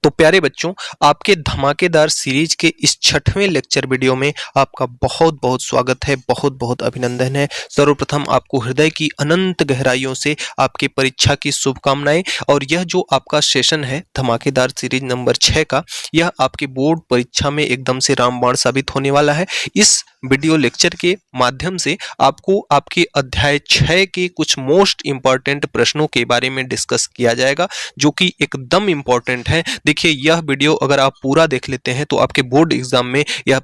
तो प्यारे बच्चों, आपके धमाकेदार सीरीज के इस 6वें लेक्चर वीडियो में आपका बहुत बहुत स्वागत है, बहुत बहुत अभिनंदन है। सर्वप्रथम आपको हृदय की अनंत गहराइयों से आपकी परीक्षा की शुभकामनाएं। और यह जो आपका सेशन है धमाकेदार सीरीज नंबर 6 का, यह आपकी बोर्ड परीक्षा में एकदम से रामबाण साबित होने वाला है। इस वीडियो लेक्चर के माध्यम से आपको आपके अध्याय 6 के कुछ मोस्ट इंपॉर्टेंट प्रश्नों के बारे में डिस्कस किया जाएगा, जो कि एकदम इंपॉर्टेंट है। देखिए, यह वीडियो अगर आप पूरा देख लेते हैं तो आपके बोर्ड एग्जाम में यह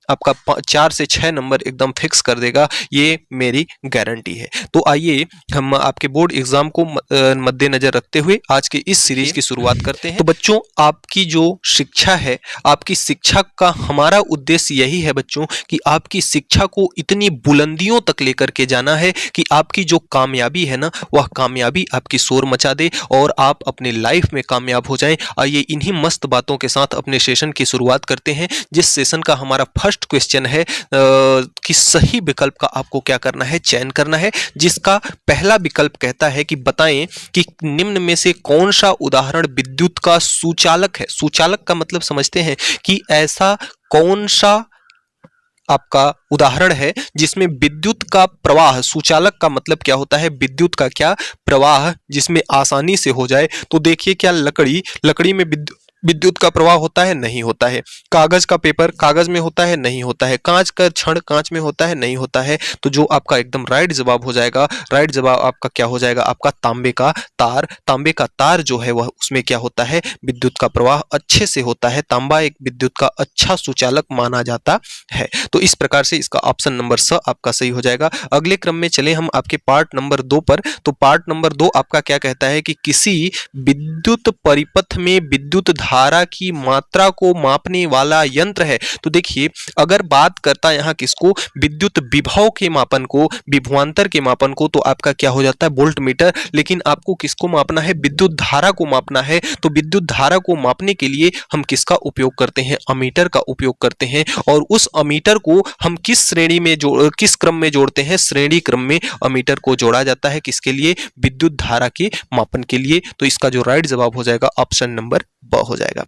आपका 4 से 6 नंबर एकदम फिक्स कर देगा, ये मेरी गारंटी है। तो आइए हम आपके बोर्ड एग्जाम को मद्देनजर रखते हुए आज के इस सीरीज की शुरुआत करते हैं। तो बच्चों, आपकी जो शिक्षा है, आपकी शिक्षा का हमारा उद्देश्य यही है बच्चों कि आपकी शिक्षा को इतनी बुलंदियों तक लेकर के जाना है कि आपकी जो कामयाबी है ना, वह कामयाबी आपकी शोर मचा दे और आप अपने लाइफ में कामयाब हो जाएं। आइए इन्हीं मस्त बातों के साथ अपने सेशन की शुरुआत करते हैं, जिस सेशन का हमारा फर्स्ट क्वेश्चन है कि सही विकल्प का आपको क्या करना है, चयन करना है। जिसका पहला विकल्प कहता है कि बताएं कि निम्न में से कौन सा उदाहरण विद्युत का सुचालक है। सुचालक का मतलब समझते हैं कि ऐसा कौन सा आपका उदाहरण है जिसमें विद्युत का प्रवाह, सुचालक का मतलब क्या होता है, विद्युत का क्या प्रवाह जिसमें आसानी से हो जाए। तो देखिए, क्या लकड़ी में विद्युत का प्रवाह होता है? नहीं होता है। कागज का पेपर कागज में होता है? नहीं होता है। कांच का छड़ कांच में होता है? नहीं होता है। तो जो आपका एकदम राइट जवाब हो जाएगा, राइट जवाब आपका क्या हो जाएगा, आपका तांबे का तार। तांबे का तार जो है वह, उसमें क्या होता है, विद्युत का प्रवाह अच्छे से होता है। तांबा एक विद्युत का अच्छा सुचालक माना जाता है। तो इस प्रकार से इसका ऑप्शन नंबर स आपका सही हो जाएगा। अगले क्रम में चले हम आपके पार्ट नंबर 2 पर। तो पार्ट नंबर 2 आपका क्या कहता है कि किसी विद्युत परिपथ में विद्युत धारा की मात्रा को मापने वाला यंत्र है। तो देखिए, अगर बात करता यहाँ किसको, विद्युत विभव के मापन को, विभवांतर के मापन को, तो आपका क्या हो जाता है, वोल्ट मीटर। लेकिन आपको किसको मापना है, विद्युत धारा को मापना है। तो विद्युत धारा को मापने के लिए हम किसका उपयोग करते हैं, अमीटर का उपयोग करते हैं। और उस अमीटर को हम किस श्रेणी में किस क्रम में जोड़ते हैं, श्रेणी क्रम में अमीटर को जोड़ा जाता है। किसके लिए, विद्युत धारा के मापन के लिए। तो इसका जो राइट जवाब हो जाएगा ऑप्शन नंबर ब हो जाएगा।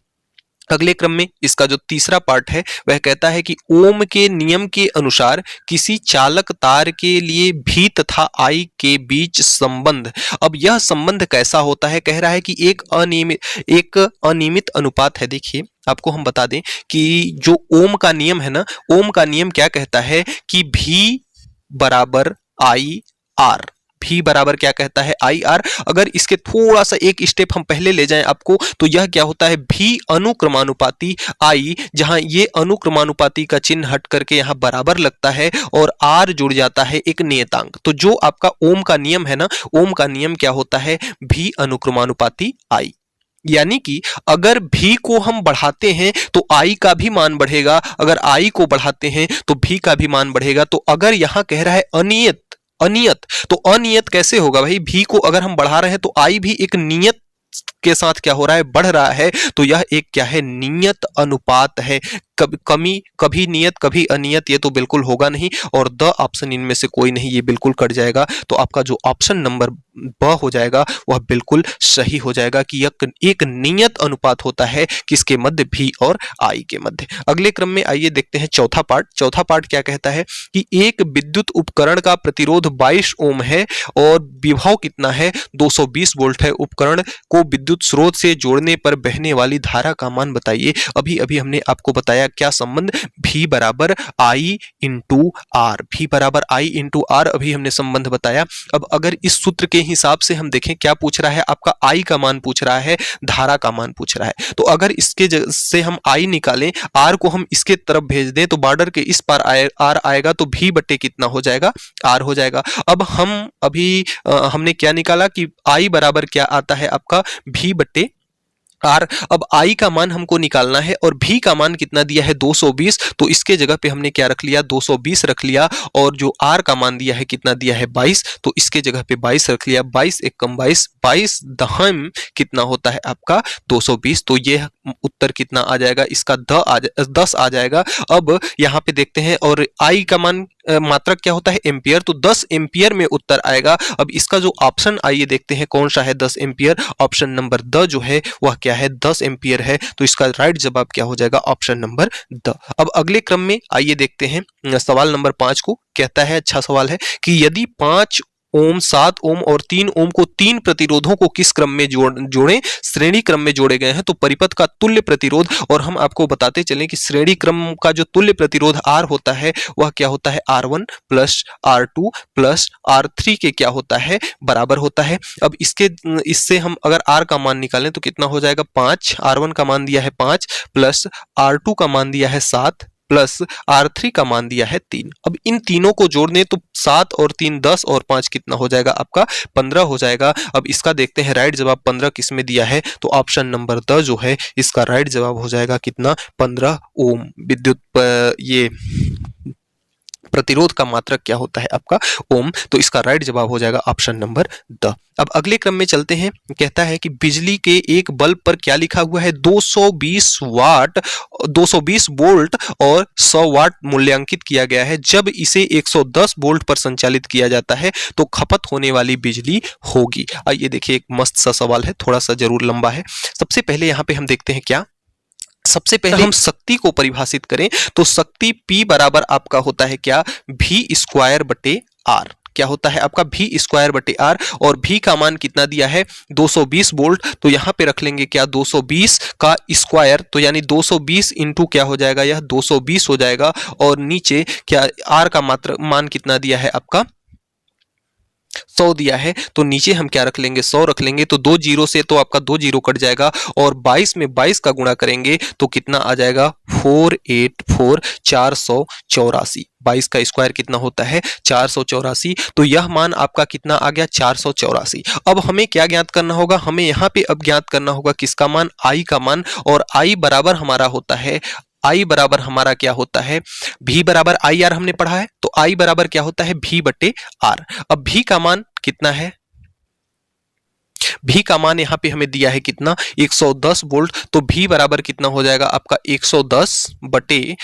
अगले क्रम में इसका जो तीसरा पार्ट है वह कहता है कि ओम के नियम के अनुसार किसी चालक तार के लिए भी तथा आई के बीच संबंध। अब यह संबंध कैसा होता है, कह रहा है कि एक अनियमित अनुपात है। देखिए, आपको हम बता दें कि जो ओम का नियम है ना, ओम का नियम क्या कहता है कि भी बराबर आई आर। भी बराबर क्या कहता है, आई आर। अगर इसके थोड़ा सा एक स्टेप हम पहले ले जाएं आपको, तो यह क्या होता है, भी अनुक्रमानुपाती आई, जहां ये अनुक्रमानुपाती का चिन्ह हट करके यहां बराबर लगता है और आर जुड़ जाता है एक नियतांक। तो जो आपका ओम का नियम है ना, ओम का नियम क्या होता है, भी अनुक्रमानुपाती आई। यानी कि अगर भी को हम बढ़ाते हैं तो आई का भी मान बढ़ेगा, अगर आई को बढ़ाते हैं तो भी का भी मान बढ़ेगा। तो अगर यहां कह रहा है अनियत, तो अनियत कैसे होगा भाई, भी को अगर हम बढ़ा रहे हैं तो आई भी एक नियत के साथ क्या हो रहा है, बढ़ रहा है। तो यह एक क्या है, नियत अनुपात है। कभी नियत कभी अनियत, ये तो बिल्कुल होगा नहीं। और द ऑप्शन इनमें से कोई नहीं, ये बिल्कुल कट जाएगा। तो आपका जो ऑप्शन नंबर ब हो जाएगा वह बिल्कुल सही हो जाएगा कि यह एक नियत अनुपात होता है किसके मध्य, भी और आई के मध्य। अगले क्रम में आइए देखते हैं चौथा पार्ट। चौथा पार्ट क्या कहता है कि एक विद्युत उपकरण का प्रतिरोध 22 ओम है और विभव कितना है, 220 वोल्ट है। उपकरण को विद्युत स्रोत से जोड़ने पर बहने वाली धारा का मान बताइए। अभी अभी हमने आपको बताया क्या संबंध, भी बराबर आई इंटू आर। भी बराबर आई इंटू आर अभी हमने संबंध बताया। अब अगर इस सूत्र के हिसाब से हम देखें, क्या पूछ रहा है, आपका आई का मान पूछ रहा है, धारा का मान पूछ रहा है। तो अगर इसके से हम आई निकालें, आर को हम इसके तरफ भेज दें, तो बॉर्डर के इस पार आर आएगा, तो भी बटे कितना हो जाएगा, आर हो जाएगा। अब हम अभी हमने क्या निकाला कि आई बराबर क्या आता है आपका, भी बटे आर। अब आई का मान हमको निकालना है और भी का मान कितना दिया है, 220। तो इसके जगह पे हमने क्या रख लिया, 220 रख लिया। और जो आर का मान दिया है, कितना दिया है, 22। तो इसके जगह पे 22 रख लिया। 22 एक कम 22, 22 दहम कितना होता है आपका, 220। तो ये उत्तर कितना आ जाएगा, इसका 10 आ जाएगा। अब यहाँ पे देखते हैं, और आई का मान मात्रक क्या होता है? एम्पियर। तो 10 एम्पियर में उत्तर आएगा। अब इसका जो ऑप्शन आइए देखते हैं कौन सा है 10 एम्पियर। ऑप्शन नंबर द जो है वह क्या है? 10 एम्पियर है। तो इसका राइट जवाब क्या हो जाएगा? Option number the. अब अगले क्रम में आइए देखते हैं सवाल नंबर 5 को। कहता है, अच्छा सवाल है कि यदि 5 ओम, 7 ओम और 3 ओम को 3 प्रतिरोधों को किस क्रम में जोड़ें? श्रेणी क्रम में जोड़े गए हैं। तो परिपथ का तुल्य प्रतिरोध, और हम आपको बताते चलें कि श्रेणी क्रम का जो तुल्य प्रतिरोध R होता है वह क्या होता है? R1 plus R2 plus R3 के क्या होता है? बराबर होता है। अब इससे हम अगर R का मान निकालें तो कितना हो जाएगा? 5। R1 का मान दिया है 5 प्लस R2 का मान दिया है 7 प्लस R3 का मान दिया है 3। अब इन तीनों को जोड़ने तो 7 और 3 10 और 5 कितना हो जाएगा? आपका 15 हो जाएगा। अब इसका देखते हैं राइट जवाब 15 किस में दिया है? तो ऑप्शन नंबर द जो है इसका राइट जवाब हो जाएगा कितना? 15 ओम। विद्युत ये प्रतिरोध का मात्रक क्या होता है? आपका ओम। तो इसका राइट जवाब हो जाएगा ऑप्शन नंबर द। अब अगले क्रम में चलते हैं। कहता है कि बिजली के एक बल्ब पर क्या लिखा हुआ है? 220 वाट, 220 वोल्ट और 100 वाट मूल्यांकित किया गया है। जब इसे 110 वोल्ट पर संचालित किया जाता है तो खपत होने वाली बिजली होगी। आइए देखिए, एक मस्त सा सवाल है, थोड़ा सा जरूर लंबा है। सबसे पहले यहाँ पे हम देखते हैं क्या, सबसे पहले हम शक्ति को परिभाषित करें तो शक्ति P बराबर आपका होता है क्या? V स्क्वायर बटे R। क्या होता है आपका? V स्क्वायर बटे R। और V का मान कितना दिया है? 220 वोल्ट। तो यहां पे रख लेंगे क्या? 220 का स्क्वायर, तो यानी 220 इंटू क्या हो जाएगा? यह 220 हो जाएगा। और नीचे क्या R का मान कितना दिया है आपका? 100 दिया है। तो नीचे हम क्या रख लेंगे? 100 रख लेंगे। तो 2 जीरो से तो आपका 2 जीरो कट जाएगा और 22 में 22 का गुणा करेंगे तो कितना आ जाएगा? 484 484। 22 का स्क्वायर कितना होता है? 484। तो यह मान आपका कितना आ गया? 484। अब हमें क्या ज्ञात करना होगा? हमें यहाँ पे अब ज्ञात करना होगा किसका मान? I का मान। और I बराबर हमारा होता है, I बराबर हमारा क्या होता है? V बराबर IR हमने पढ़ा है। तो I बराबर क्या होता है? V बटे R। अब V का मान कितना है? V का मान यहाँ पे हमें दिया है कितना? 110 वोल्ट। तो V बराबर कितना हो जाएगा आपका? 110 बटे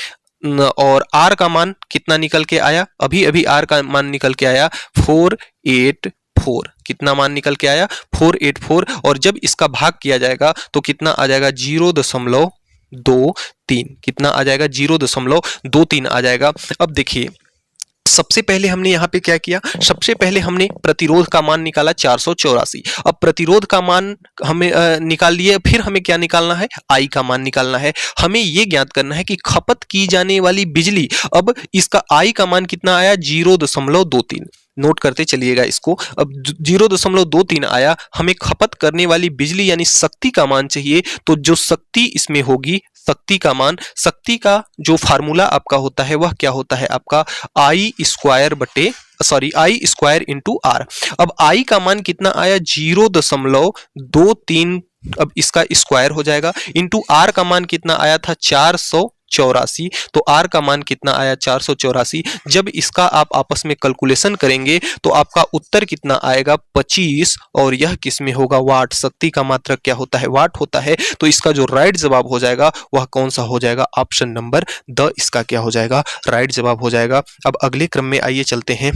और R का मान कितना निकल के आया? अभी अभी R का मान निकल के आया 484। कितना मान निकल के आया? 484। और जब इसका भाग किया जाएगा तो कितना आ जाएगा? 0.23। कितना आ जाएगा? 0.23 आ जाएगा। अब देखिए, सबसे पहले हमने यहाँ पे क्या किया? सबसे पहले हमने प्रतिरोध का मान निकाला 484। अब प्रतिरोध का मान हमें निकाल लिए। फिर हमें क्या निकालना है? I का मान निकालना है। हमें ये ज्ञात करना है कि खपत की जाने वाली बिजली। अब इसका I का मान कितना आया? 0.23। नोट करते चलिएगा इसको। अब 0.23 आया। हमें खपत करने वाली बिजली यानी शक्ति का मान चाहिए। तो जो शक्ति इसमें होगी, शक्ति का मान, शक्ति का जो फार्मूला आपका होता है वह क्या होता है आपका? I square into R। अब I का मान कितना आया? 0.23। अब इसका स्क्वायर हो जाएगा इंटू R का मान कितना आया था? 484। तो R का मान कितना आया? 484। जब इसका आप आपस में कैलकुलेशन करेंगे तो आपका उत्तर कितना आएगा? 25। और यह किस में होगा? वाट। शक्ति का मात्रक क्या होता है? वाट होता है। तो इसका जो राइट जवाब हो जाएगा वह कौन सा हो जाएगा? ऑप्शन नंबर द इसका क्या हो जाएगा? राइट जवाब हो जाएगा। अब अगले क्रम में आइए चलते हैं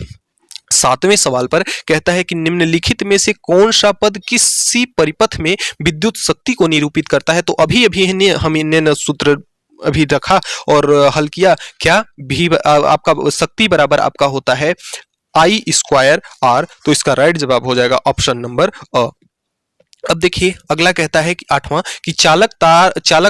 7वें सवाल पर। कहता है कि निम्नलिखित में से कौन सा पद किसी परिपथ में विद्युत शक्ति को निरूपित करता है? तो अभी अभी हमने सूत्र अभी रखा और हल किया। क्या? भी आपका शक्ति बराबर आपका होता है I स्क्वायर R। तो इसका राइट जवाब हो जाएगा ऑप्शन नंबर अ। अब देखिए अगला कहता है कि 8वां कि चालक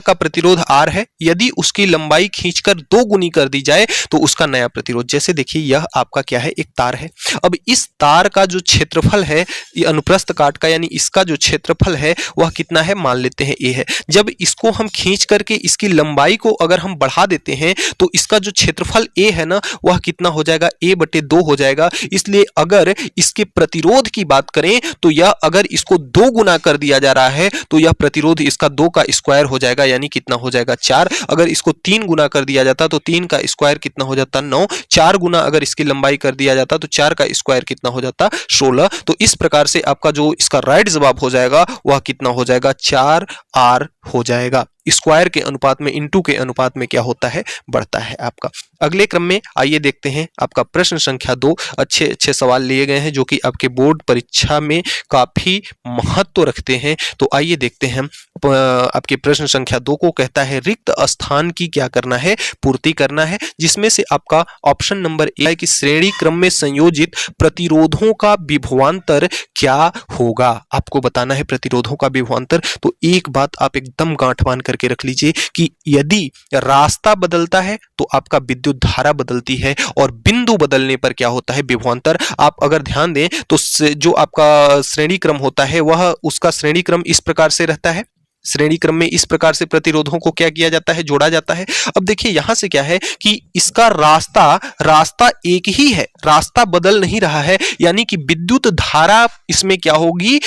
का प्रतिरोध R है। यदि उसकी लंबाई खींचकर 2 गुनी कर दी जाए तो उसका नया प्रतिरोध। जैसे देखिए यह आपका क्या है? एक तार है। अब इस तार का जो क्षेत्रफल है, ये अनुप्रस्थ काट का यानी इसका जो क्षेत्रफल है वह कितना है? मान लेते हैं A है। जब इसको हम खींच करके इसकी लंबाई को अगर हम बढ़ा देते हैं तो इसका जो क्षेत्रफल A है ना वह कितना हो जाएगा? A बटे 2 हो जाएगा। इसलिए अगर इसके प्रतिरोध की बात करें तो यह अगर इसको 2 गुना कर दिया जा रहा है तो यह प्रतिरोध इसका 2 का स्क्वायर हो जाएगा, यानी कितना हो जाएगा? 4। अगर इसको 3 गुना कर दिया जाता तो 3 का स्क्वायर कितना हो जाता? 9। 4 गुना अगर इसकी लंबाई कर दिया जाता तो 4 का स्क्वायर कितना हो जाता? 16। तो इस प्रकार से आपका जो इसका राइट जवाब हो जाएगा वह कितना हो जाएगा? 4R हो जाएगा। स्क्वायर के अनुपात में, इनटू के अनुपात में क्या होता है, बढ़ता है आपका। अगले क्रम में आइए देखते हैं आपका प्रश्न संख्या 2। अच्छे अच्छे सवाल लिए गए हैं जो कि आपके बोर्ड परीक्षा में काफी महत्व रखते हैं। तो आइए देखते हैं आपके प्रश्न संख्या 2 को कहता है रिक्त स्थान की क्या करना है, पूर्ति करना है, जिसमें से आपका ऑप्शन नंबर ए है कि श्रेणी क्रम में संयोजित प्रतिरोधों का विभवांतर क्या होगा। आपको बताना है प्रतिरोधों का विभवांतर। तो एक बात आप एकदम गांठ बांध करके रख लीजिए कि यदि रास्ता बदलता है तो आपका विद्युत धारा बदलती है, और बिंदु बदलने पर क्या होता है, विभवांतर। आप अगर ध्यान दें तो जो आपका श्रेणी क्रम होता है वह उसका श्रेणी क्रम इस प्रकार से रहता है। श्रेणी क्रम में इस प्रकार से प्रतिरोधों को क्या किया जाता है, जोड़ा जाता है। अब देखिए यहां से क्या है कि इसका रास्ता एक ही है, रास्ता बदल नहीं रहा है, यानी कि विद्युत धारा इसमें क्या होगी,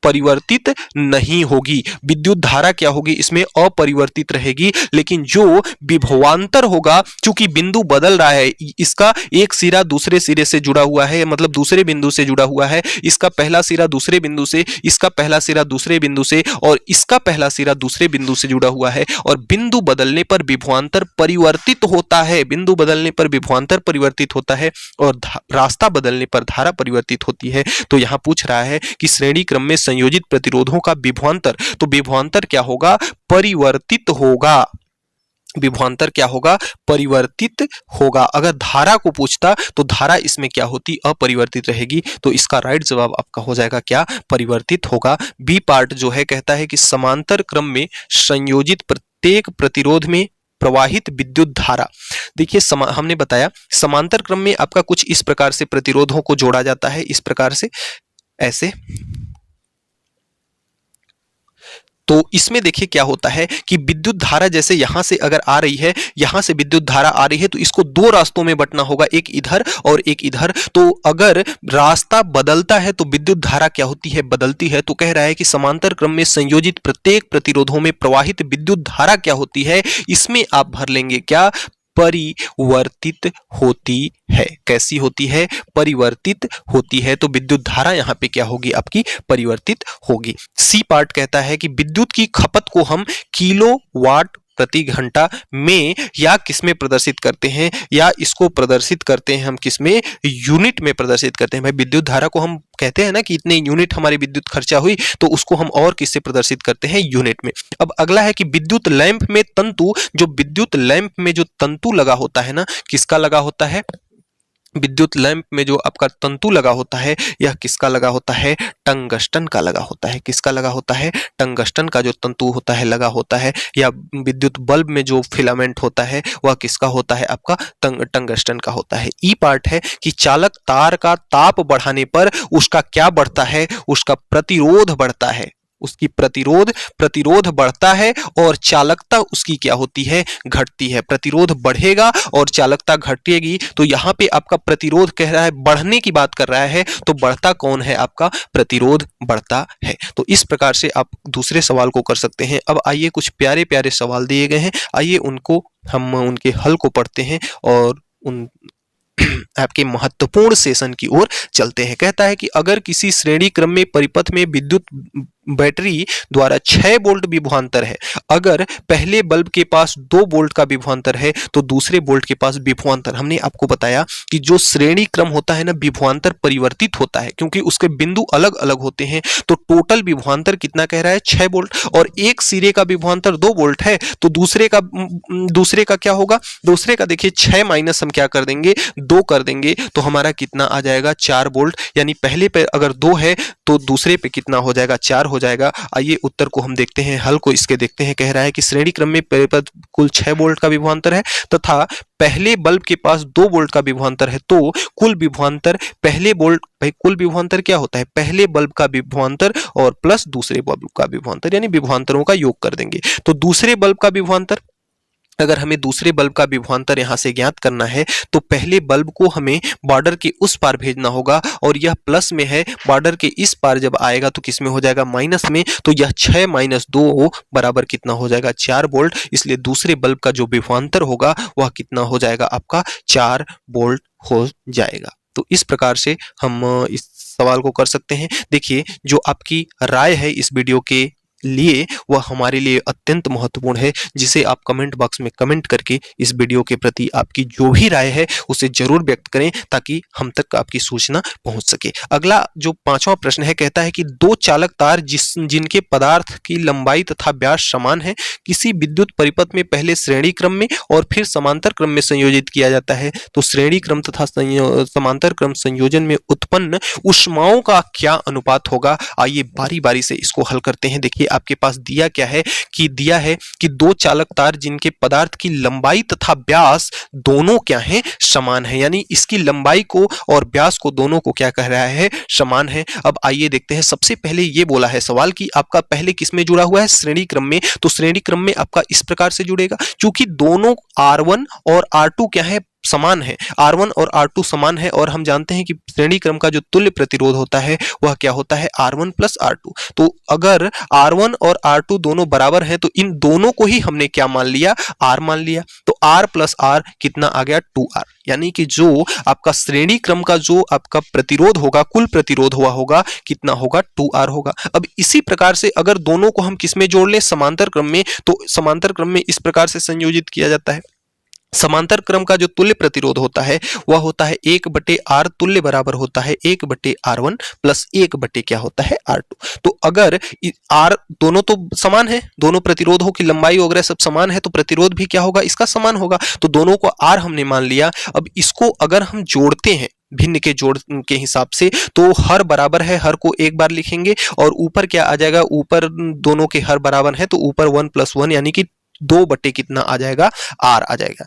परिवर्तित नहीं होगी। विद्युत धारा क्या होगी, इसमें अपरिवर्तित रहेगी। लेकिन जो विभवांतर होगा, चूंकि बिंदु बदल रहा है, इसका एक सिरा दूसरे सिरे से जुड़ा हुआ है, मतलब दूसरे बिंदु से जुड़ा हुआ है। इसका पहला सिरा दूसरे बिंदु से, इसका पहला सिरा दूसरे बिंदु से, और इसका पहला सिरा दूसरे बिंदु से जुड़ा हुआ है। और बिंदु बदलने पर विभवांतर परिवर्तित होता है, बिंदु बदलने पर विभवांतर परिवर्तित होता है, और रास्ता बदलने पर धारा परिवर्तित होती है। तो यहां पूछ रहा है कि श्रेणी क्रम में संयोजित प्रतिरोधों का विभवांतर, तो विभवांतर क्या होगा, परिवर्तित होगा। विभवांतर क्या होगा, परिवर्तित होगा। अगर धारा को पूछता तो धारा इसमें क्या होती, अपरिवर्तित रहेगी। तो इसका राइट जवाब आपका हो जाएगा क्या, परिवर्तित होगा। बी पार्ट जो है कहता है कि समांतर क्रम में संयोजित प्रत्येक प्रतिरोध में प्रवाहित विद्युत धारा। देखिए हमने बताया समांतर क्रम में आपका कुछ इस प्रकार से प्रतिरोधों को जोड़ा जाता है, इस प्रकार से, ऐसे। तो इसमें देखिए क्या होता है कि विद्युत धारा जैसे यहां से अगर आ रही है, यहां से विद्युत धारा आ रही है, तो इसको दो रास्तों में बंटना होगा, एक इधर और एक इधर। तो अगर रास्ता बदलता है तो विद्युत धारा क्या होती है, बदलती है। तो कह रहा है कि समांतर क्रम में संयोजित प्रत्येक प्रतिरोधों में प्रवाहित विद्युत धारा क्या होती है, इसमें आप भर लेंगे क्या, परिवर्तित होती है। कैसी होती है, परिवर्तित होती है। तो विद्युत धारा यहां पे क्या होगी, आपकी परिवर्तित होगी। सी पार्ट कहता है कि विद्युत की खपत को हम किलोवाट प्रति घंटा में या किसमें प्रदर्शित करते हैं, या इसको प्रदर्शित करते हैं हम किसमें, यूनिट में प्रदर्शित करते हैं। भाई विद्युत धारा को हम कहते हैं ना कि इतने यूनिट हमारी विद्युत खर्चा हुई, तो उसको हम और किससे प्रदर्शित करते हैं, यूनिट में। अब अगला है कि विद्युत लैंप में तंतु, जो विद्युत लैंप में जो तंतु लगा होता है ना, किसका लगा होता है, विद्युत लैंप में जो आपका तंतु लगा होता है, यह किसका लगा होता है, टंगस्टन का लगा होता है। किसका लगा होता है, टंगस्टन का जो तंतु होता है लगा होता है। या विद्युत बल्ब में जो फिलामेंट होता है वह किसका होता है, आपका टंगस्टन का होता है। ई पार्ट है कि चालक तार का ताप बढ़ाने पर उसका क्या बढ़ता है, उसका प्रतिरोध बढ़ता है। उसकी प्रतिरोध बढ़ता है और चालकता उसकी क्या होती है, घटती है। प्रतिरोध बढ़ेगा और चालकता घटेगी। तो यहां पे आपका प्रतिरोध कह रहा है, बढ़ने की बात कर रहा है, तो बढ़ता कौन है, आपका प्रतिरोध बढ़ता है। तो इस प्रकार से आप दूसरे सवाल को कर सकते हैं। अब आइए कुछ प्यारे प्यारे सवाल दिए गए हैं, आइए उनको हम उनके हल को पढ़ते हैं और उन आपके महत्वपूर्ण सेशन की ओर चलते हैं। कहता है कि अगर किसी श्रेणी क्रम में परिपथ में विद्युत बैटरी द्वारा 6 वोल्ट विभवांतर है, अगर पहले बल्ब के पास 2 वोल्ट का विभवांतर है तो दूसरे वोल्ट के पास विभवांतर, हमने आपको बताया कि जो श्रेणी क्रम होता है ना, विभवांतर परिवर्तित होता है क्योंकि उसके बिंदु अलग अलग होते हैं। तो टोटल विभवांतर कितना कह रहा है, 6 वोल्ट, और एक सिरे का विभवांतर 2 वोल्ट है, तो दूसरे का क्या होगा, दूसरे का देखिए 6 माइनस हम क्या कर देंगे, 2 कर देंगे, तो हमारा कितना आ जाएगा, 4 वोल्ट। यानी पहले पे अगर 2 है तो दूसरे पे कितना हो जाएगा, 4 हो जाएगा। आइए उत्तर को हम देखते हैं, हल को इसके देखते हैं। कह रहा है कि श्रेणी क्रम में परिपथ कुल 6 वोल्ट का विभवांतर है तथा पहले बल्ब के पास 2 वोल्ट का विभवांतर है, तो कुल विभवांतर पहले वोल्ट, भाई कुल विभवांतर क्या होता है, पहले बल्ब का विभवांतर और प्लस दूसरे बल्ब का विभवांतर, यानी विभवांतरों का योग कर देंगे। तो दूसरे बल्ब का विभवांतर, अगर हमें दूसरे बल्ब का विभवांतर यहां से ज्ञात करना है तो पहले बल्ब को हमें बॉर्डर के उस पार भेजना होगा, और यह प्लस में है, बॉर्डर के इस पार जब आएगा तो किस में हो जाएगा, माइनस में। तो यह 6 माइनस 2 बराबर कितना हो जाएगा, 4 वोल्ट। इसलिए दूसरे बल्ब का जो विभवांतर होगा वह कितना हो जाएगा, आपका 4 वोल्ट हो जाएगा। तो इस प्रकार से हम इस सवाल को कर सकते हैं। देखिए जो आपकी राय है इस वीडियो के लिए वह हमारे लिए अत्यंत महत्वपूर्ण है, जिसे आप कमेंट बॉक्स में कमेंट करके इस वीडियो के प्रति आपकी जो भी राय है उसे जरूर व्यक्त करें, ताकि हम तक आपकी सूचना पहुंच सके। अगला जो 5वां प्रश्न है, कहता है कि दो चालक तार जिनके पदार्थ की लंबाई तथा व्यास समान है, किसी विद्युत परिपथ में पहले श्रेणी क्रम में और फिर समांतर क्रम में संयोजित किया जाता है, तो श्रेणी क्रम तथा समांतर क्रम संयोजन में उत्पन्न ऊष्माओं का क्या अनुपात होगा। आइए बारी बारी से इसको हल करते हैं। देखिए आपके पास दिया क्या है कि दिया है कि दो चालक तार जिनके पदार्थ की लंबाई तथा व्यास दोनों क्या है, समान है, यानी इसकी लंबाई को और व्यास को दोनों को क्या कह रहा है, समान है। अब आइए देखते हैं। सबसे पहले ये बोला है सवाल कि आपका पहले किस में जुड़ा हुआ है, श्रेणी क्रम में। तो श्रेणी क्रम में आपका इस प्रकार से जुड़ेगा, क्योंकि दोनों R1 और R2 क्या है, समान है। R1 और R2 समान है, और हम जानते हैं कि श्रेणी क्रम का जो तुल्य प्रतिरोध होता है वह क्या होता है, R1 प्लस R2। तो अगर R1 और R2 दोनों बराबर हैं, तो इन दोनों को ही हमने क्या मान लिया, R मान लिया। तो R प्लस R कितना आ गया, 2R, यानी कि जो आपका श्रेणी क्रम का जो आपका प्रतिरोध होगा, कुल प्रतिरोध हुआ होगा, कितना होगा, 2R होगा। अब इसी प्रकार से अगर दोनों को हम किस में जोड़ लें, समांतर क्रम में, तो समांतर क्रम में इस प्रकार से संयोजित किया जाता है। समांतर क्रम का जो तुल्य प्रतिरोध होता है वह होता है 1/R, तुल्य बराबर होता है 1/R1 प्लस 1/ क्या होता है, R2। तो अगर R दोनों तो समान है, दोनों प्रतिरोधों की लंबाई वगैरह सब समान है, तो प्रतिरोध भी क्या होगा, इसका समान होगा। तो दोनों को R हमने मान लिया। अब इसको अगर हम जोड़ते हैं भिन्न के जोड़ के हिसाब से, तो हर बराबर है, हर को एक बार लिखेंगे, और ऊपर क्या आ जाएगा, ऊपर दोनों के हर बराबर है, तो ऊपर 1 + 1 यानी कि 2/ कितना आ जाएगा, R आ जाएगा।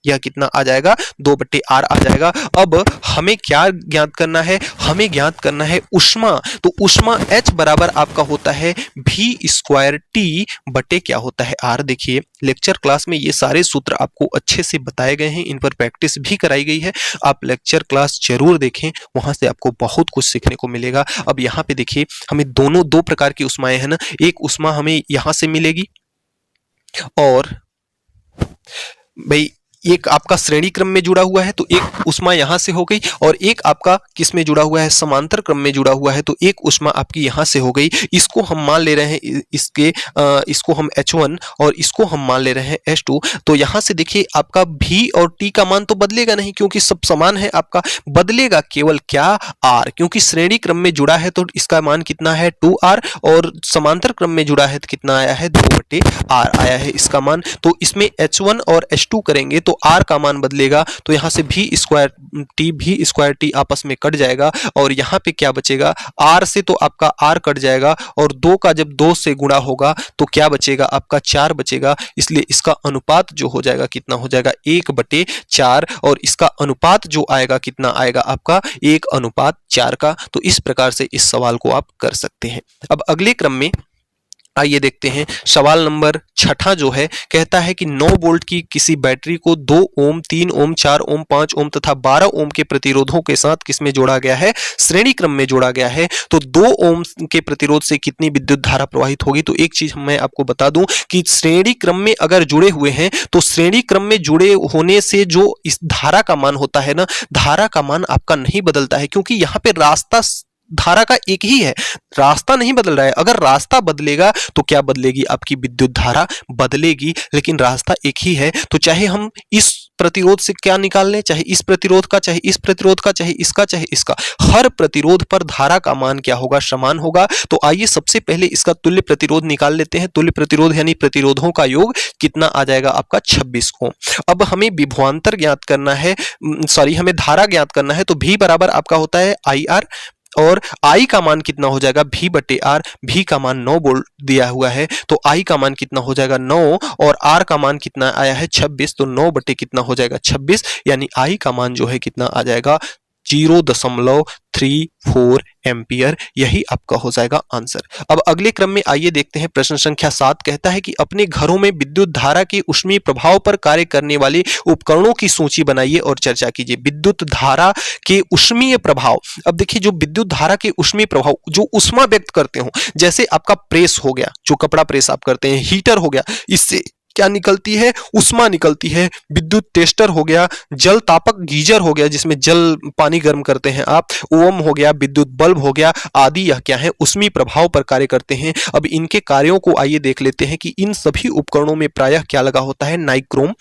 यह कितना आ जाएगा, 2/R आ जाएगा। अब हमें क्या ज्ञात करना है, हमें ज्ञात करना है ऊष्मा। तो ऊष्मा H बराबर आपका होता है V² T क्या होता है, R। देखिए लेक्चर क्लास में ये सारे सूत्र आपको अच्छे से बताए गए हैं, इन पर प्रैक्टिस भी कराई गई है। आप लेक्चर क्लास जरूर देखें, वहां से आपको बहुत कुछ सीखने को मिलेगा। अब यहाँ पे देखिए हमें दो प्रकार की ऊष्माएं हैं ना, एक ऊष्मा हमें यहां से मिलेगी, और भाई एक आपका श्रेणी क्रम में जुड़ा हुआ है, तो एक ऊष्मा यहां से हो गई, और एक आपका किस में जुड़ा हुआ है, समांतर क्रम में जुड़ा हुआ है, तो एक ऊष्मा आपकी यहां से हो गई। इसको हम मान ले रहे हैं, इसको हम H1 और इसको हम मान ले रहे हैं H2। तो यहां से देखिए आपका V और T का मान तो बदलेगा नहीं, क्योंकि सब समान है। आपका बदलेगा केवल क्या, R, क्योंकि श्रेणी क्रम में जुड़ा है तो इसका मान कितना है, 2R, और समांतर क्रम में जुड़ा है तो कितना आया है, 2/R आया है इसका मान। तो इसमें H1 और H2 करेंगे तो R का मान बदलेगा, तो यहां से V² T आपस में कट जाएगा, और यहां पे क्या बचेगा, R से तो आपका R कट जाएगा, और 2 का जब 2 से गुणा होगा तो क्या बचेगा, आपका 4 बचेगा। इसलिए इसका अनुपात जो हो जाएगा कितना हो जाएगा, 1/4, और इसका अनुपात जो आएगा कितना आएगा, आपका 1:4 का। तो इस प्रकार से इस सवाल को आप कर सकते हैं। अब अगले क्रम में आइए देखते हैं। सवाल नंबर 6 जो है, कहता है कि 9 वोल्ट की किसी बैटरी को 2 ओम, 3 ओम, 4 ओम, 5 ओम तथा 12 ओम के प्रतिरोधों के साथ किसमें जोड़ा गया है, श्रेणी क्रम में जोड़ा गया है। तो 2 ओम के प्रतिरोध से कितनी विद्युत धारा प्रवाहित होगी। तो एक चीज मैं आपको बता दूं कि श्रेणी क्रम में अगर जुड़े हुए हैं, तो श्रेणी क्रम में जुड़े होने से जो इस धारा का मान होता है ना, धारा का मान आपका नहीं बदलता है, क्योंकि यहाँ पे रास्ता धारा का एक ही है, रास्ता नहीं बदल रहा है। अगर रास्ता बदलेगा तो क्या बदलेगी, आपकी विद्युत धारा बदलेगी, लेकिन रास्ता एक ही है। तो चाहे हम इस प्रतिरोध से क्या निकाल लें, चाहे इस प्रतिरोध का, चाहे इस प्रतिरोध का, चाहे इसका, चाहे इसका, हर प्रतिरोध पर धारा का मान क्या होगा, समान होगा। तो आइए सबसे पहले इसका तुल्य प्रतिरोध निकाल लेते हैं। तुल्य प्रतिरोध यानी प्रतिरोधों का योग कितना आ जाएगा, आपका 26 ओम। अब हमें विभवांतर ज्ञात करना है, हमें धारा ज्ञात करना है। तो V बराबर आपका होता है IR, और I का मान कितना हो जाएगा, V/R। V का मान 9 वोल्ट दिया हुआ है, तो I का मान कितना हो जाएगा, 9, और R का मान कितना आया है, 26। तो 9 कितना हो जाएगा, 26, यानी I का मान जो है कितना आ जाएगा, 0.34 एम्पियर। यही आपका हो जाएगा आंसर। अब अगले क्रम में आइए देखते हैं। प्रश्न संख्या 7 कहता है कि अपने घरों में विद्युत धारा के ऊष्मीय प्रभाव पर कार्य करने वाले उपकरणों की सूची बनाइए और चर्चा कीजिए। विद्युत धारा के ऊष्मीय प्रभाव। अब देखिए जो विद्युत धारा के ऊष्मीय प्रभाव जो ऊष्मा व्यक्त करते हो, जैसे आपका प्रेस हो गया, जो कपड़ा प्रेस आप करते हैं, हीटर हो गया, इससे क्या निकलती है, ऊष्मा निकलती है। विद्युत टेस्टर हो गया, जल तापक गीजर हो गया जिसमें जल पानी गर्म करते हैं आप, ओम हो गया, विद्युत बल्ब हो गया आदि, यह क्या है, ऊष्मीय प्रभाव पर कार्य करते हैं। अब इनके कार्यों को आइए देख लेते हैं कि इन सभी उपकरणों में प्रायः क्या लगा होता है, नाइक्रोम,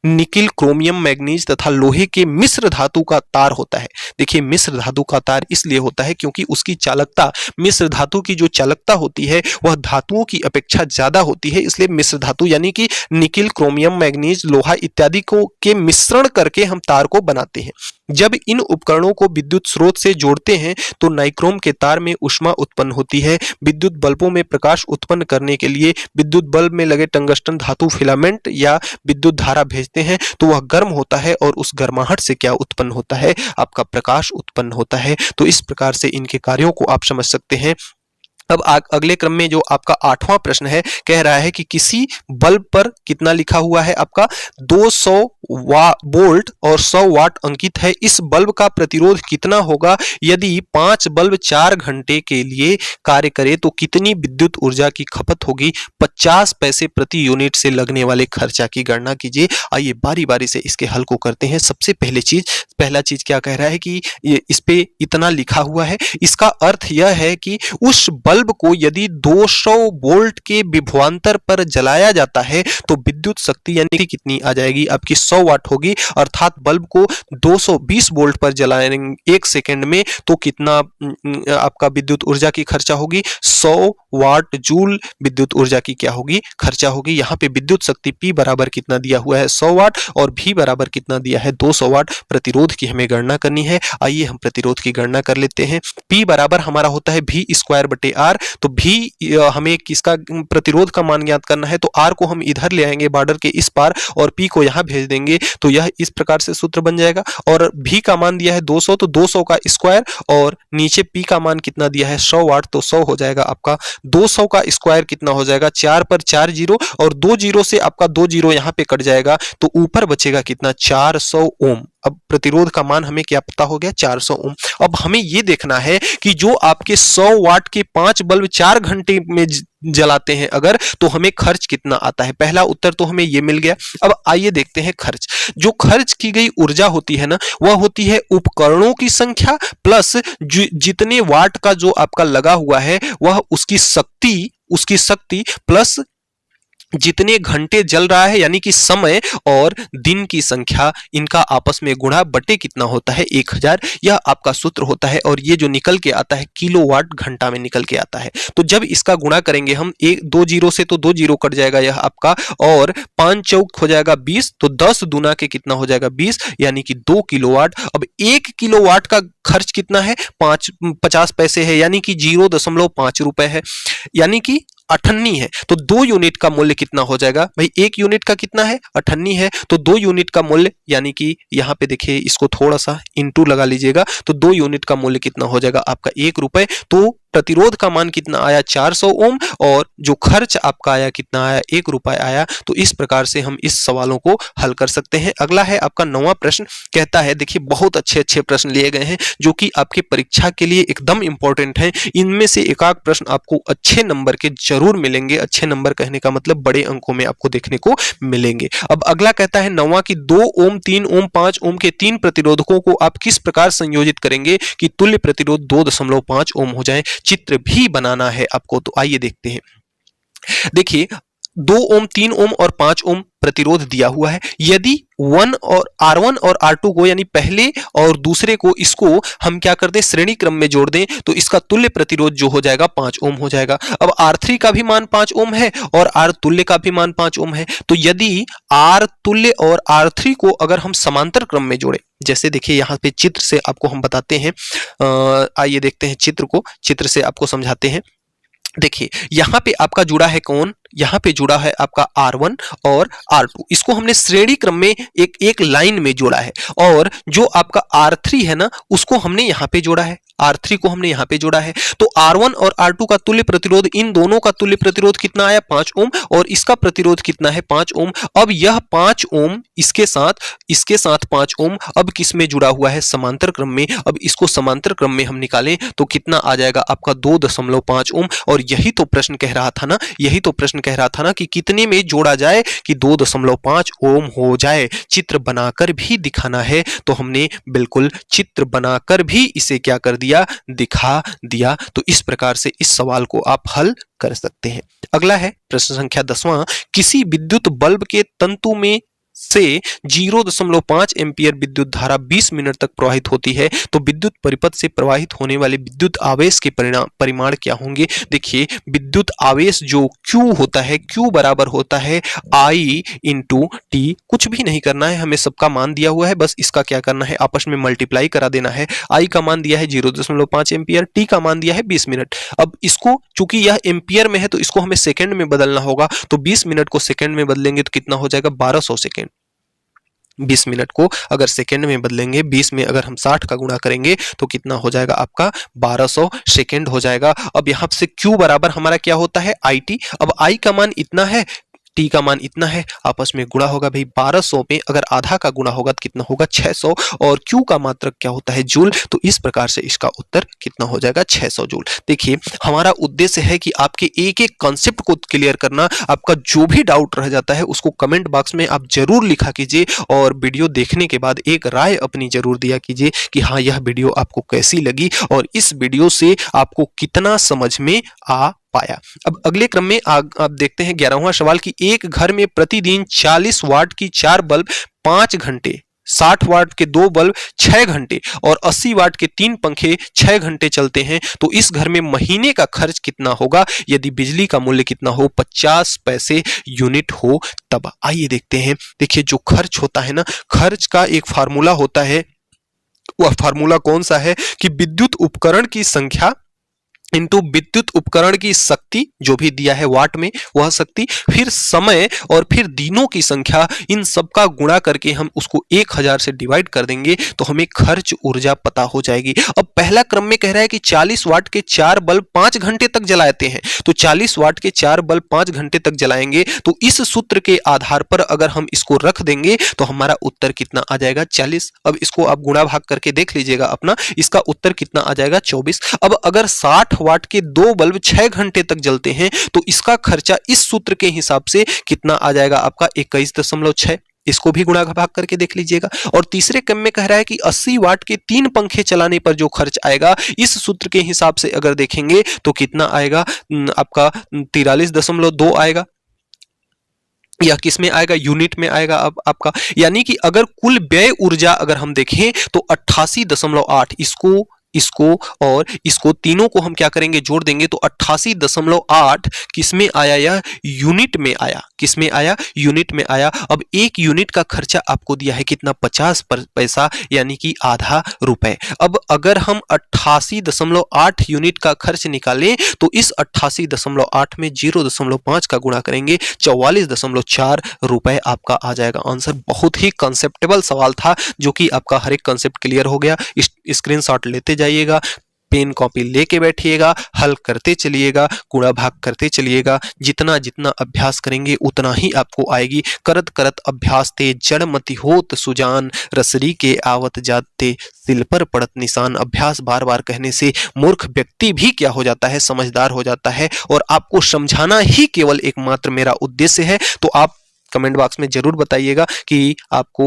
निकिल, क्रोमियम, मैग्नीज तथा लोहे के मिश्र धातु का तार होता है। देखिए मिश्र धातु का तार इसलिए होता है क्योंकि उसकी चालकता, मिश्र धातु की जो चालकता होती है वह धातुओं की अपेक्षा ज्यादा होती है, इसलिए मिश्र धातु यानी कि निकिल, क्रोमियम, मैग्नीज, लोहा इत्यादि को के मिश्रण करके हम तार को बनाते हैं। जब इन उपकरणों को विद्युत स्रोत से जोड़ते हैं तो नाइक्रोम के तार में ऊष्मा उत्पन्न होती है। विद्युत बल्बों में प्रकाश उत्पन्न करने के लिए विद्युत बल्ब में लगे टंगस्टन धातु फिलामेंट या विद्युत धारा भेजते हैं तो वह गर्म होता है और उस गर्माहट से क्या उत्पन्न होता है, आपका प्रकाश उत्पन्न होता है। तो इस प्रकार से इनके कार्यों को आप समझ सकते हैं। अब अगले क्रम में जो आपका 8वां प्रश्न है, कह रहा है कि किसी बल्ब पर कितना लिखा हुआ है, आपका 200 वोल्ट और 100 वाट अंकित है। इस बल्ब का प्रतिरोध कितना होगा यदि 5 बल्ब 4 घंटे के लिए कार्य करे तो कितनी विद्युत ऊर्जा की खपत होगी, 50 पैसे प्रति यूनिट से लगने वाले खर्चा की गणना कीजिए। आइए बारी बारी से इसके हल को करते हैं। सबसे पहला चीज क्या कह रहा है कि इस पे इतना लिखा हुआ है, इसका अर्थ यह है कि उस बल्ब को यदि 200 वोल्ट के विभवांतर पर जलाया जाता है तो विद्युत शक्ति यानी कि कितनी आ जाएगी, आपकी 100 वाट होगी। अर्थात बल्ब को 220 वोल्ट पर जलाएंगे 1 सेकंड में तो कितना आपका विद्युत ऊर्जा की खर्चा होगी, 100 वाट जूल विद्युत ऊर्जा की क्या होगी, खर्चा होगी। यहाँ पे विद्युत शक्ति P बराबर कितना दिया हुआ है, 100 वाट, और V बराबर कितना दिया है, 200 वाट। प्रतिरोध की हमें गणना करनी है। आइए हम प्रतिरोध की गणना कर लेते हैं। P बराबर हमारा होता है V स्क्वायर बटे R। तो भी हमें किसका प्रतिरोध का मान ज्ञात करना है तो R को हम इधर ले आएंगे बॉर्डर के इस पार और P को यहां भेज देंगे तो यह इस प्रकार से सूत्र बन जाएगा। और V का मान दिया है 200 तो 200 का स्क्वायर और नीचे P का मान कितना दिया है 100 वाट तो 100 हो जाएगा आपका। 200 का स्क्वायर कितना हो जाएगा, 4 पर 4 जीरो और 2 जीरो से आपका 2 जीरो यहाँ पे कट जाएगा तो ऊपर बचेगा कितना, 400 ओम। अब प्रतिरोध का मान हमें क्या पता हो गया, 400 ओम। अब हमें ये देखना है कि जो आपके 100 वाट के 5 बल्ब 4 घंटे में जलाते हैं अगर, तो हमें खर्च कितना आता है। पहला उत्तर तो हमें ये मिल गया। अब आइए देखते हैं खर्च। जो खर्च की गई ऊर्जा होती है ना, वह होती है उपकरणों की संख्या प्लस जितने वाट का जो आपका लगा हुआ है वह उसकी शक्ति प्लस जितने घंटे जल रहा है यानी कि समय और दिन की संख्या, इनका आपस में गुणा बटे कितना होता है, 1000। यह आपका सूत्र होता है और ये जो निकल के आता है किलोवाट घंटा में निकल के आता है। तो जब इसका गुणा करेंगे हम 2 जीरो से तो 2 जीरो कट जाएगा यह आपका, और 5 चौक हो जाएगा 20 तो 10 दूना के कितना हो जाएगा 20 यानी कि 2 किलोवाट। अब 1 किलोवाट का खर्च कितना है, 50 पैसे है यानी कि 0.5 रुपए है, यानी कि 98 है। तो 2 यूनिट का मूल्य कितना हो जाएगा भाई, 1 यूनिट का कितना है 98 है तो 2 यूनिट का मूल्य यानी कि यहाँ पे देखिए इसको थोड़ा सा इंटू लगा लीजिएगा तो 2 यूनिट का मूल्य कितना हो जाएगा आपका 1 रुपए। तो प्रतिरोध का मान कितना आया 400 ओम और जो खर्च आपका आया कितना आया 1 रुपए आया। तो इस प्रकार से हम इस सवालों को हल कर सकते हैं। अगला है आपका 9वां प्रश्न, कहता है देखिए बहुत अच्छे प्रश्न लिए गए हैं जो कि आपके परीक्षा के लिए एकदम इंपॉर्टेंट हैं। इनमें से एक आध प्रश्न आपको अच्छे नंबर के जरूर मिलेंगे। अच्छे नंबर कहने का मतलब बड़े अंकों में आपको देखने को मिलेंगे। अब अगला कहता है 9वां की 2 ओम 3 ओम 5 ओम के 3 प्रतिरोधकों को आप किस प्रकार संयोजित करेंगे कि तुल्य प्रतिरोध 2.5 ओम हो जाए। चित्र भी बनाना है आपको, तो आइए देखते हैं। देखिए 2 ओम 3 ओम और 5 ओम प्रतिरोध दिया हुआ है। यदि R1 और R2 को यानी पहले और दूसरे को इसको हम क्या कर दें श्रेणी क्रम में जोड़ दें तो इसका तुल्य प्रतिरोध जो हो जाएगा 5 ओम हो जाएगा। अब R3 का भी मान 5 ओम है और R तुल्य का भी मान 5 ओम है। तो यदि R तुल्य और R3 को अगर हम समांतर क्रम में जोड़े, जैसे देखिए यहाँ पे चित्र से आपको हम बताते हैं, आइए देखते हैं चित्र को, चित्र से आपको समझाते हैं। देखिए यहाँ पे आपका जुड़ा है कौन, यहाँ पे जुड़ा है आपका R1 और R2, इसको हमने श्रेणी क्रम में एक लाइन में जोड़ा है। और जो आपका R3 है ना उसको हमने यहाँ पे जोड़ा है। R3 को हमने यहाँ पे जोड़ा है, तो R1 और R2 का तुल्य प्रतिरोध, इन दोनों का तुल्य प्रतिरोध कितना आया 5 ओम, और इसका प्रतिरोध कितना है 5 ओम। अब यह 5 ओम इसके साथ 5 ओम अब किस में जुड़ा हुआ है, समांतर क्रम में। अब इसको समांतर क्रम में हम निकालें तो कितना आ जाएगा आपका 2.5 ओम। और यही तो प्रश्न कह रहा था ना, यही तो प्रश्न कह रहा था ना कि कितने में जोड़ा जाए कि 2.5 ओम हो जाए। चित्र बनाकर भी दिखाना है, तो हमने बिल्कुल चित्र बनाकर भी इसे क्या कर दिया, दिखा दिया। तो इस प्रकार से इस सवाल को आप हल कर सकते हैं। अगला है प्रश्न संख्या 10वां, किसी विद्युत बल्ब के तंतु में से 0.5 एम्पियर विद्युत धारा 20 मिनट तक प्रवाहित होती है, तो विद्युत परिपथ से प्रवाहित होने वाले विद्युत आवेश के परिमाण क्या होंगे। देखिए विद्युत आवेश जो Q होता है, Q बराबर होता है I इंटू टी। कुछ भी नहीं करना है, हमें सबका मान दिया हुआ है, बस इसका क्या करना है, आपस में मल्टीप्लाई करा देना है। I का मान दिया है 0.5 एम्पियर, T का मान दिया है 20 मिनट। अब इसको चूंकि यह एम्पियर में है तो इसको हमें सेकंड में बदलना होगा, तो 20 मिनट को सेकंड में बदलेंगे तो कितना हो जाएगा 1200 सेकंड। 20 मिनट को अगर सेकंड में बदलेंगे, 20 में अगर हम 60 का गुणा करेंगे तो कितना हो जाएगा आपका 1200 सेकंड हो जाएगा। अब यहाँ से Q बराबर हमारा क्या होता है IT। अब I का मान इतना है, T का मान इतना है, आपस में गुणा होगा भाई 1200 में अगर आधा का गुणा होगा तो कितना होगा 600, और Q का मात्रक क्या होता है जूल। तो इस प्रकार से इसका उत्तर कितना हो जाएगा 600 जूल। देखिए हमारा उद्देश्य है कि आपके एक एक कॉन्सेप्ट को क्लियर करना। आपका जो भी डाउट रह जाता है उसको कमेंट बॉक्स में आप जरूर लिखा कीजिए, और वीडियो देखने के बाद एक राय अपनी जरूर दिया कीजिए कि हाँ यह वीडियो आपको कैसी लगी और इस वीडियो से आपको कितना समझ में आ पाया। अब अगले क्रम में आप देखते हैं 11वां सवाल कि एक घर में प्रतिदिन 40 वाट की 4 बल्ब 5 घंटे, 60 वाट के 2 बल्ब 6 घंटे और 80 वाट के 3 पंखे 6 घंटे चलते हैं, तो इस घर में महीने का खर्च कितना होगा यदि बिजली का मूल्य कितना हो, 50 पैसे यूनिट हो तब। आइए देखते हैं। देखिए जो खर्च होता है ना, खर्च का एक फार्मूला होता है। वह फार्मूला कौन सा है कि विद्युत उपकरण की संख्या इनटू विद्युत उपकरण की शक्ति, जो भी दिया है वाट में वह शक्ति, फिर समय और फिर दिनों की संख्या, इन सब का गुणा करके हम उसको 1000 से डिवाइड कर देंगे तो हमें खर्च ऊर्जा पता हो जाएगी। अब पहला क्रम में कह रहा है कि 40 वाट के 4 बल्ब 5 घंटे तक जलाते हैं, तो 40 वाट के 4 बल्ब 5 घंटे तक जलाएंगे, तो इस सूत्र के आधार पर अगर हम इसको रख देंगे तो हमारा उत्तर कितना आ जाएगा 40। अब इसको आप गुणा भाग करके देख लीजिएगा अपना, इसका उत्तर कितना आ जाएगा 24। अब अगर 60 वाट के 2 बल्ब 6 घंटे तक जलते हैं तो इसका खर्चा इस सूत्र के हिसाब से कितना आ जाएगा आपका 21.6। इसको भी गुणा भाग करके देख लीजिएगा। और तीसरे क्रम में कह रहा है कि 80 वाट के 3 पंखे चलाने पर जो खर्च आएगा इस सूत्र के हिसाब से अगर देखेंगे तो कितना आएगा आपका 43.2 आएगा। यह किस में आएगा, यूनिट में आएगा। अब आपका यानी कि अगर कुल व्यय ऊर्जा अगर हम देखें तो 88.8, इसको और इसको तीनों को हम क्या करेंगे जोड़ देंगे तो 88.8 किसमें आया, यह यूनिट में आया। किसमें आया, यूनिट में आया। अब एक यूनिट का खर्चा आपको दिया है कितना 50 पैसा यानी कि आधा रुपए। अब अगर हम 88.8 यूनिट का खर्च निकालें तो इस 88.8 में 0.5 का गुणा करेंगे 44.4 रुपए आपका आ जाएगा आंसर। बहुत ही कंसेप्टेबल सवाल था जो कि आपका हर एक कंसेप्ट क्लियर हो गया। स्क्रीनशॉट लेते जाइएगा, पेन कॉपी लेके बैठिएगा, हल करते चलिएगा, गुणा भाग करते चलिएगा। जितना जितना अभ्यास करेंगे उतना ही आपको आएगी। करत करत अभ्यास ते जड़मति होत सुजान, रसरी के आवत जाते सिल पर पड़त निशान। अभ्यास बार बार कहने से मूर्ख व्यक्ति भी क्या हो जाता है, समझदार हो जाता है। और आपको समझाना ही केवल एकमात्र मेरा उद्देश्य है। तो आप कमेंट बॉक्स में जरूर बताइएगा कि आपको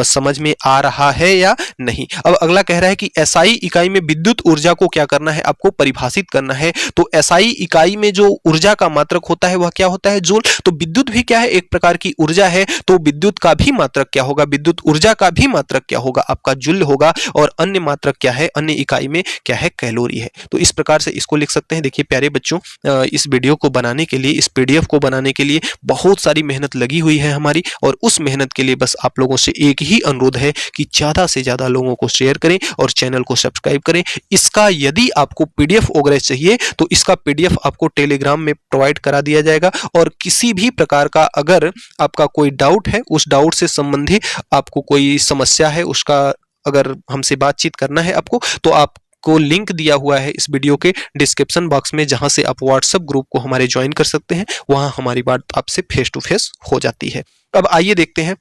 समझ में आ रहा है या नहीं। अब अगला कह रहा है कि एसआई इकाई में विद्युत ऊर्जा को क्या करना है, आपको परिभाषित करना है। तो एसआई इकाई में जो ऊर्जा का मात्रक होता है वह क्या होता है, जूल। तो विद्युत भी क्या है, एक प्रकार की ऊर्जा है, तो विद्युत का भी मात्रक क्या होगा, विद्युत ऊर्जा का भी मात्रक क्या होगा, आपका जूल होगा। और अन्य मात्रक क्या है, अन्य इकाई में क्या है, कैलोरी है। तो इस प्रकार से इसको लिख सकते हैं। देखिए प्यारे बच्चों, इस वीडियो को बनाने के लिए, इस पीडीएफ को बनाने के लिए बहुत सारी मेहनत लगी हुई है हमारी, और उस मेहनत के लिए बस आप लोगों से एक ही अनुरोध है कि ज्यादा से ज्यादा लोगों को शेयर करें और चैनल को सब्सक्राइब करें। इसका यदि आपको पीडीएफ वगैरह चाहिए तो इसका पीडीएफ आपको टेलीग्राम में प्रोवाइड करा दिया जाएगा। और किसी भी प्रकार का अगर आपका कोई डाउट है, उस डाउट से संबंधित आपको कोई समस्या है, उसका अगर हमसे बातचीत करना है आपको, तो आप को लिंक दिया हुआ है इस वीडियो के डिस्क्रिप्शन बॉक्स में, जहां से आप व्हाट्सएप ग्रुप को हमारे ज्वाइन कर सकते हैं। वहां हमारी बात आपसे फेस टू फेस हो जाती है। अब आइए देखते हैं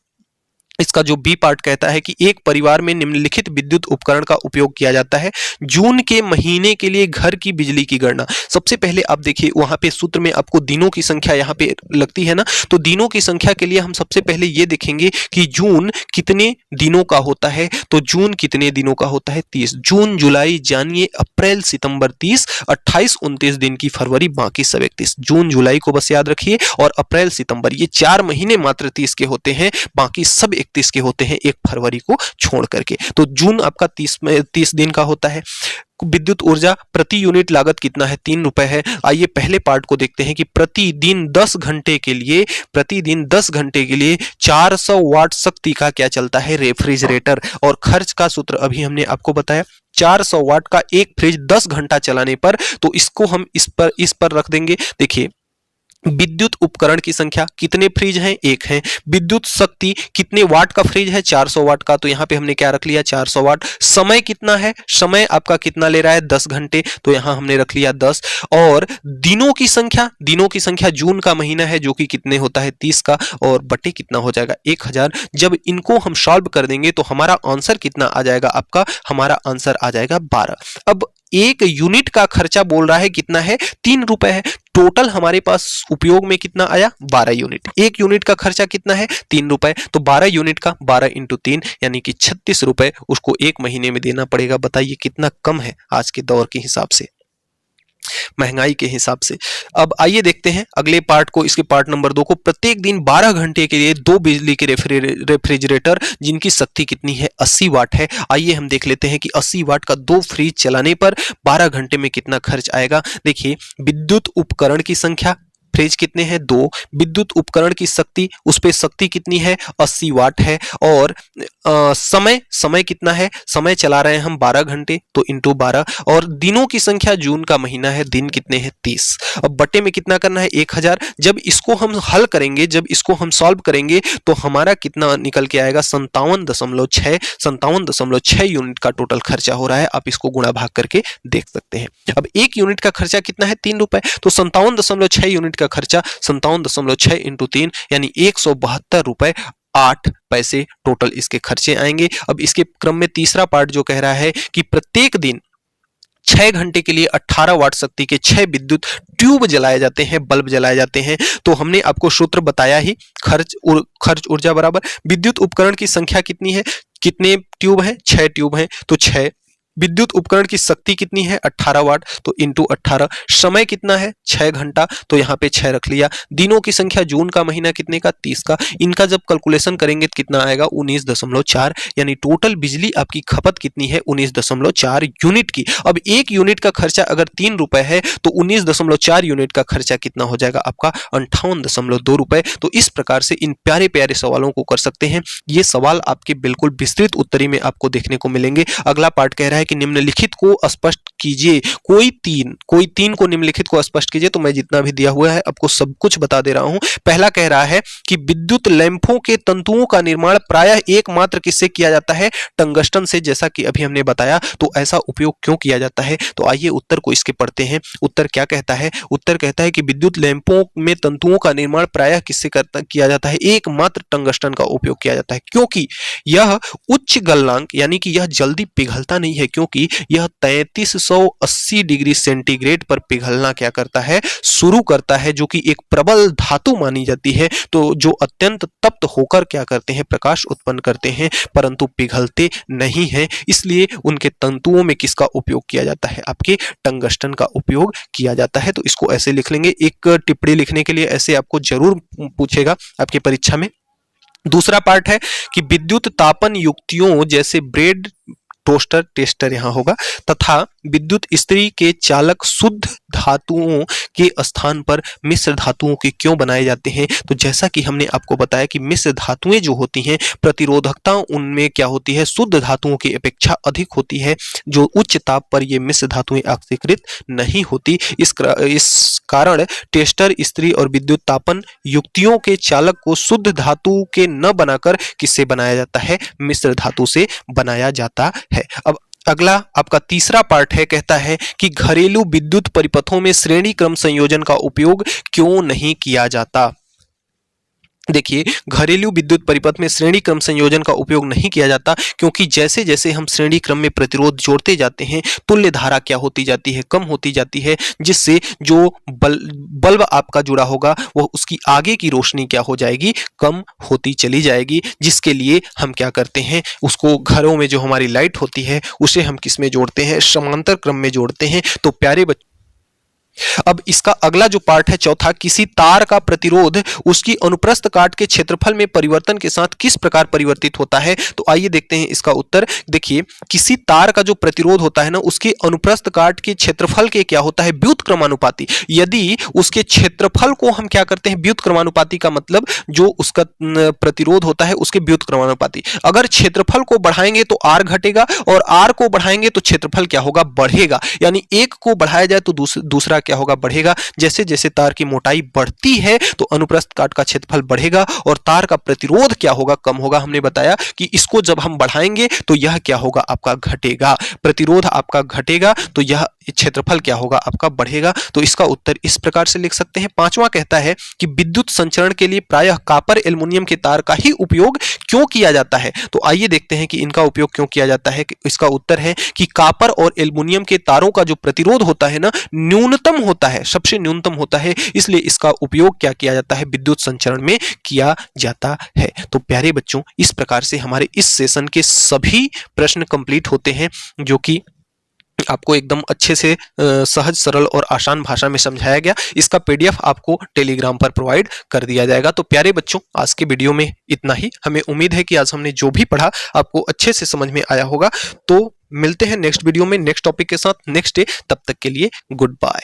इसका जो बी पार्ट कहता है कि एक परिवार में निम्नलिखित विद्युत उपकरण का उपयोग किया जाता है। जून के महीने के लिए घर की बिजली की गणना। सबसे पहले आप देखिए वहां पे सूत्र में आपको दिनों की संख्या यहाँ पे लगती है ना, तो दिनों की संख्या के लिए हम सबसे पहले ये देखेंगे कि जून कितने दिनों का होता है। तो जून कितने दिनों का होता है? 30। जून, जुलाई, जनवरी, अप्रैल, सितंबर 30, 28, 29 दिन की फरवरी, बाकी सब 31। जून जुलाई को बस याद रखिए, और अप्रैल सितंबर ये 4 महीने मात्र 30 के होते हैं, बाकी सब 31 के होते हैं, 1 फरवरी को छोड़ करके। तो जून आपका 30 दिन का होता है। विद्युत ऊर्जा प्रति यूनिट लागत कितना है? 3 रुपए है। आइए पहले पार्ट को देखते हैं कि प्रतिदिन 10 घंटे के लिए 400 वाट शक्ति का क्या चलता है? रेफ्रिजरेटर। और खर्च का सूत्र अभी हमने आपको बताया, 400 वाट का एक फ्रिज 10 घंटा चलाने पर, तो इसको हम इस पर रख देंगे। देखिए विद्युत उपकरण की संख्या, कितने फ्रिज हैं? 1 है। विद्युत शक्ति, कितने वाट का फ्रिज है? 400 वाट का, तो यहां पे हमने क्या रख लिया? 400 वाट। समय कितना है? समय आपका कितना ले रहा है? 10 घंटे, तो यहां हमने रख लिया 10। और दिनों की संख्या जून का महीना है जो कि कितने होता है? 30 का, और बटे कितना हो जाएगा? 1000। जब इनको हम सॉल्व कर देंगे तो हमारा आंसर कितना आ जाएगा आपका? हमारा आंसर आ जाएगा 12। अब 1 यूनिट का खर्चा बोल रहा है कितना है? 3 रुपए है। टोटल हमारे पास उपयोग में कितना आया? 12 यूनिट। 1 यूनिट का खर्चा कितना है? 3 रुपए। तो 12 यूनिट का 12 इंटू 3 यानी कि 36 रुपए उसको 1 महीने में देना पड़ेगा। बताइए कितना कम है आज के दौर के हिसाब से, महंगाई के हिसाब से। अब आइए देखते हैं अगले पार्ट को, इसके पार्ट नंबर 2 को। प्रत्येक दिन 12 घंटे के लिए 2 बिजली के रेफ्रिजरेटर जिनकी शक्ति कितनी है? 80 वाट है। आइए हम देख लेते हैं कि 80 वाट का 2 फ्रिज चलाने पर 12 घंटे में कितना खर्च आएगा। देखिए विद्युत उपकरण की संख्या, फ्रिज कितने हैं? 2। विद्युत उपकरण की शक्ति, उस पे शक्ति कितनी है? 80 वाट है। और समय कितना है? समय चला रहे हैं हम 12 घंटे, तो इंटू 12। और दिनों की संख्या, जून का महीना है, दिन कितने हैं? 30। अब बटे में कितना करना है? 1000। जब इसको हम हल करेंगे, जब इसको हम सॉल्व करेंगे तो हमारा कितना निकल के आएगा? 57.6 यूनिट का टोटल खर्चा हो रहा है। आप इसको गुणा भाग करके देख सकते हैं। अब 1 यूनिट का खर्चा कितना है? 3 रुपए। तो 57.6 यूनिट का खर्चा 57.6 इंटू 3 यानी 172 रुपए 8 पैसे टोटल इसके खर्चे आएंगे। अब इसके क्रम में तीसरा पार्ट जो कह रहा है कि प्रत्येक दिन 6 घंटे के लिए 18 वाट शक्ति के 6 विद्युत ट्यूब जलाए जाते हैं, बल्ब जलाए जाते हैं। तो हमने आपको सूत्र बताया ही, खर्च ऊर्जा बराबर विद्युत उपकरण की संख्या कितनी है? कितने ट्यूब हैं? 6 ट्यूब हैं, तो 6। विद्युत उपकरण की शक्ति कितनी है? 18 वाट, तो इंटू 18। समय कितना है? 6 घंटा, तो यहाँ पे 6 रख लिया। दिनों की संख्या, जून का महीना कितने का? 30 का। इनका जब कैलकुलेशन करेंगे तो कितना आएगा? 19.4। यानी टोटल बिजली आपकी खपत कितनी है? 19.4 यूनिट की। अब 1 यूनिट का खर्चा अगर 3 रुपए है तो 19.4 यूनिट का खर्चा कितना हो जाएगा आपका? 58.2 रुपए। तो इस प्रकार से इन प्यारे प्यारे सवालों को कर सकते हैं। ये सवाल आपके बिल्कुल विस्तृत उत्तरी में आपको देखने को मिलेंगे। अगला पार्ट कह रहा है कि निम्नलिखित को स्पष्ट कीजिए। कोई तीन को निम्नलिखित को स्पष्ट कीजिए। तो मैं जितना भी दिया हुआ है आपको सब कुछ बता दे रहा हूं। पहला कह रहा है कि विद्युत लैंपों के तंतुओं का निर्माण प्रायः एकमात्र किससे किया जाता है? टंगस्टन से, जैसा कि अभी हमने बताया। तो ऐसा उपयोग क्यों किया जाता है? तो आइए उत्तर को इसके पढ़ते हैं। उत्तर क्या कहता है? उत्तर कहता है कि विद्युत लैंपों में तंतुओं का निर्माण प्रायः किससे किया जाता है? एकमात्र टंगस्टन का उपयोग किया जाता है, क्योंकि यह उच्च गलनांक यानी कि यह जल्दी पिघलता नहीं है, क्योंकि यह 3380 डिग्री सेंटीग्रेड पर पिघलना क्या करता है? शुरू करता है, जो कि एक प्रबल धातु मानी जाती है। तो जो अत्यंत तप्त होकर क्या करते हैं? प्रकाश उत्पन्न करते हैं, परंतु पिघलते नहीं हैं। इसलिए उनके तंतुओं में किसका उपयोग किया जाता है? आपके टंगस्टन का उपयोग किया जाता है। तो इसको ऐसे लिख लेंगे। एक टिप्पणी लिखने के लिए ऐसे आपको जरूर पूछेगा आपकी परीक्षा में। दूसरा पार्ट है कि विद्युत तापन युक्तियों जैसे ब्रेड, टोस्टर, टेस्टर यहां होगा, तथा विद्युत इस्त्री के चालक शुद्ध धातुओं के स्थान पर मिश्र धातुओं के क्यों बनाए जाते हैं? तो जैसा कि हमने आपको बताया कि मिश्र धातुएं जो होती हैं, प्रतिरोधकता उनमें क्या होती है? शुद्ध धातुओं की अपेक्षा अधिक होती है। जो उच्च ताप पर ये मिश्र धातुएं ऑक्सीकृत नहीं होती। इस कारण टेस्टर, इस्त्री और विद्युत तापन युक्तियों के चालक को शुद्ध धातु के न बनाकर किससे बनाया जाता है? मिश्र धातु से बनाया जाता है। अब अगला आपका तीसरा पार्ट है, कहता है कि घरेलू विद्युत परिपथों में श्रेणी क्रम संयोजन का उपयोग क्यों नहीं किया जाता। देखिए, घरेलू विद्युत परिपथ में श्रेणी क्रम संयोजन का उपयोग नहीं किया जाता क्योंकि जैसे जैसे हम श्रेणी क्रम में प्रतिरोध जोड़ते जाते हैं, तुल्य धारा क्या होती जाती है, कम होती जाती है, जिससे जो बल्ब आपका जुड़ा होगा वो उसकी आगे की रोशनी क्या हो जाएगी, कम होती चली जाएगी। जिसके लिए हम क्या करते हैं, उसको घरों में जो हमारी लाइट होती है उसे हम किस में जोड़ते हैं, समांतर क्रम में जोड़ते हैं। तो प्यारे बच्चों, अब इसका अगला जो पार्ट है चौथा, किसी तार का प्रतिरोध उसकी अनुप्रस्थ काट के क्षेत्रफल में परिवर्तन के साथ किस प्रकार परिवर्तित होता है। तो आइए देखते हैं इसका उत्तर। देखिए, किसी तार का जो प्रतिरोध होता है ना, उसके अनुप्रस्थ काट के क्षेत्रफल के क्या होता है, व्युत्क्रमानुपाती। यदि उसके क्षेत्रफल को हम क्या करते हैं, व्युत्क्रमानुपाती का मतलब जो उसका प्रतिरोध होता है उसके व्युत्क्रमानुपाती। अगर क्षेत्रफल को बढ़ाएंगे तो आर घटेगा और आर को बढ़ाएंगे तो क्षेत्रफल क्या होगा, बढ़ेगा। यानी एक को बढ़ाया जाए तो दूसरा क्या होगा, बढ़ेगा। जैसे जैसे तार की मोटाई बढ़ती है तो अनुप्रस्थ काट का क्षेत्रफल बढ़ेगा और तार का प्रतिरोध क्या होगा, कम होगा। हमने बताया कि इसको जब हम बढ़ाएंगे तो यह क्या होगा, आपका घटेगा। प्रतिरोध आपका घटेगा तो यह क्षेत्रफल क्या होगा, आपका बढ़ेगा। तो इसका उत्तर इस प्रकार से लिख सकते हैं। पांचवा कहता है कि विद्युत संचरण के लिए प्रायः कॉपर एल्युमिनियम के तार का ही उपयोग क्यों किया जाता है। तो आइए देखते हैं कि इनका उपयोग क्यों किया जाता है। इसका उत्तर है कि कॉपर और एल्युमिनियम के तारों का जो प्रतिरोध होता है ना, न्यूनतम होता है, सबसे न्यूनतम होता है, इसलिए इसका उपयोग क्या किया जाता है, विद्युत संचरण में किया जाता है। तो प्यारे बच्चों, इस प्रकार से हमारे इस सेशन के सभी प्रश्न कंप्लीट होते हैं, जो कि आपको एकदम अच्छे से सहज सरल और आसान भाषा में समझाया गया। इसका पीडीएफ आपको टेलीग्राम पर प्रोवाइड कर दिया जाएगा। तो प्यारे बच्चों, आज के वीडियो में इतना ही। हमें उम्मीद है कि आज हमने जो भी पढ़ा आपको अच्छे से समझ में आया होगा। तो मिलते हैं नेक्स्ट वीडियो में नेक्स्ट टॉपिक के साथ नेक्स्ट डे। तब तक के लिए गुड बाय।